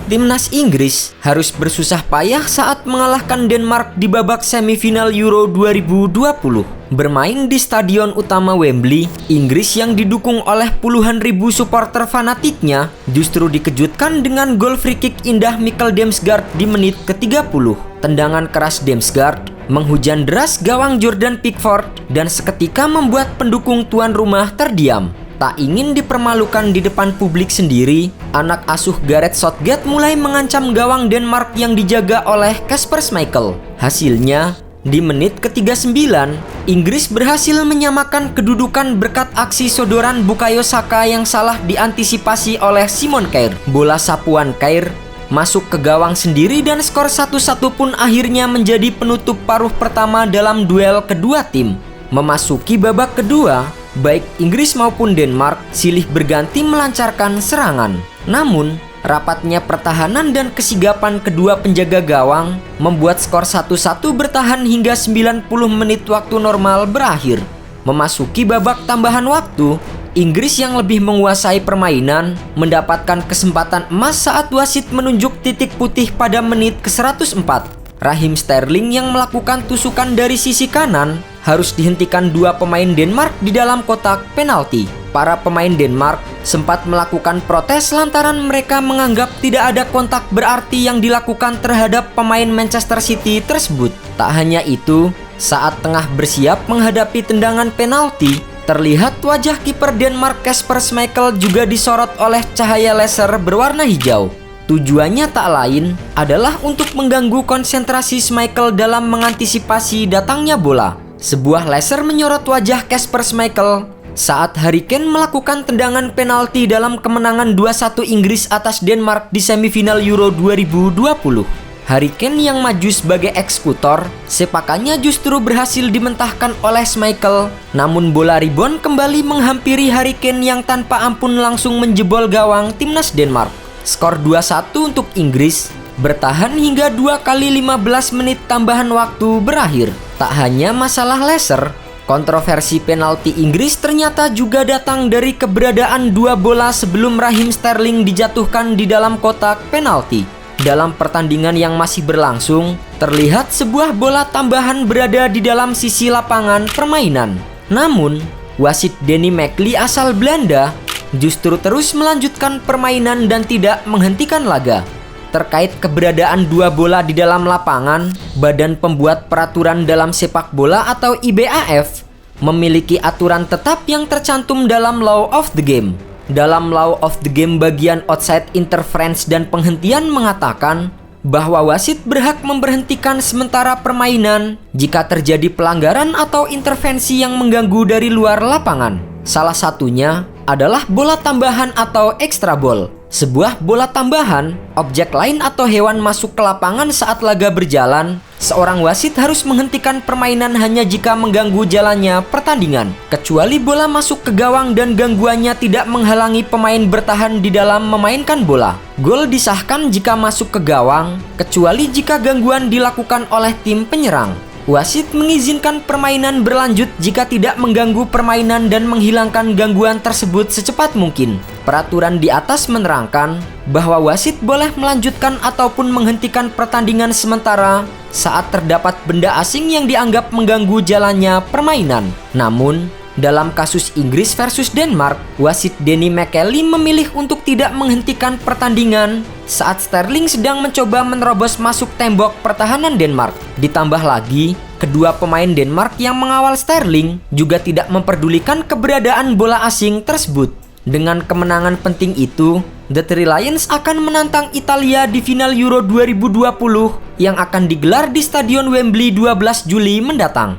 timnas Inggris harus bersusah payah saat mengalahkan Denmark di babak semifinal Euro 2020. Bermain di stadion utama Wembley, Inggris yang didukung oleh puluhan ribu supporter fanatiknya justru dikejutkan dengan gol free kick indah Mikkel Damsgaard di menit ke-30. Tendangan keras Damsgaard menghujan deras gawang Jordan Pickford dan seketika membuat pendukung tuan rumah terdiam. Tak ingin dipermalukan di depan publik sendiri, anak asuh Gareth Southgate mulai mengancam gawang Denmark yang dijaga oleh Kasper Schmeichel. Hasilnya, di menit ke-39, Inggris berhasil menyamakan kedudukan berkat aksi sodoran Bukayo Saka yang salah diantisipasi oleh Simon Kjaer. Bola sapuan Kjaer masuk ke gawang sendiri dan skor 1-1 pun akhirnya menjadi penutup paruh pertama dalam duel kedua tim. Memasuki babak kedua, baik Inggris maupun Denmark silih berganti melancarkan serangan. Namun, rapatnya pertahanan dan kesigapan kedua penjaga gawang membuat skor 1-1 bertahan hingga 90 menit waktu normal berakhir. Memasuki babak tambahan waktu, Inggris yang lebih menguasai permainan mendapatkan kesempatan emas saat wasit menunjuk titik putih pada menit ke-104. Raheem Sterling yang melakukan tusukan dari sisi kanan harus dihentikan dua pemain Denmark di dalam kotak penalti. Para pemain Denmark sempat melakukan protes lantaran mereka menganggap tidak ada kontak berarti yang dilakukan terhadap pemain Manchester City tersebut. Tak hanya itu, saat tengah bersiap menghadapi tendangan penalti, terlihat wajah kiper Denmark Kasper Schmeichel juga disorot oleh cahaya laser berwarna hijau. Tujuannya tak lain adalah untuk mengganggu konsentrasi Schmeichel dalam mengantisipasi datangnya bola. Sebuah laser menyorot wajah Kasper Schmeichel saat Harry Kane melakukan tendangan penalti dalam kemenangan 2-1 Inggris atas Denmark di semifinal Euro 2020. Harry Kane yang maju sebagai eksekutor, sepakannya justru berhasil dimentahkan oleh Schmeichel. Namun bola rebound kembali menghampiri Harry Kane yang tanpa ampun langsung menjebol gawang timnas Denmark. Skor 2-1 untuk Inggris bertahan hingga 2 kali 15 menit tambahan waktu berakhir. Tak hanya masalah laser, kontroversi penalti Inggris ternyata juga datang dari keberadaan dua bola sebelum Raheem Sterling dijatuhkan di dalam kotak penalti. Dalam pertandingan yang masih berlangsung, terlihat sebuah bola tambahan berada di dalam sisi lapangan permainan. Namun, wasit Danny McLeay asal Belanda justru terus melanjutkan permainan dan tidak menghentikan laga. Terkait keberadaan dua bola di dalam lapangan, Badan Pembuat Peraturan Dalam Sepak Bola atau IBAF memiliki aturan tetap yang tercantum dalam Law of the Game. Dalam Law of the Game bagian outside interference dan penghentian mengatakan bahwa wasit berhak memberhentikan sementara permainan jika terjadi pelanggaran atau intervensi yang mengganggu dari luar lapangan. Salah satunya adalah bola tambahan atau extra ball. Sebuah bola tambahan, objek lain atau hewan masuk ke lapangan saat laga berjalan, seorang wasit harus menghentikan permainan hanya jika mengganggu jalannya pertandingan, kecuali bola masuk ke gawang dan gangguannya tidak menghalangi pemain bertahan di dalam memainkan bola. Gol disahkan jika masuk ke gawang, kecuali jika gangguan dilakukan oleh tim penyerang. Wasit mengizinkan permainan berlanjut jika tidak mengganggu permainan dan menghilangkan gangguan tersebut secepat mungkin. Peraturan di atas menerangkan bahwa wasit boleh melanjutkan ataupun menghentikan pertandingan sementara saat terdapat benda asing yang dianggap mengganggu jalannya permainan. Namun, dalam kasus Inggris versus Denmark, wasit Danny McLeay memilih untuk tidak menghentikan pertandingan saat Sterling sedang mencoba menerobos masuk tembok pertahanan Denmark. Ditambah lagi, kedua pemain Denmark yang mengawal Sterling juga tidak memperdulikan keberadaan bola asing tersebut. Dengan kemenangan penting itu, The Three Lions akan menantang Italia di final Euro 2020 yang akan digelar di Stadion Wembley 12 Juli mendatang.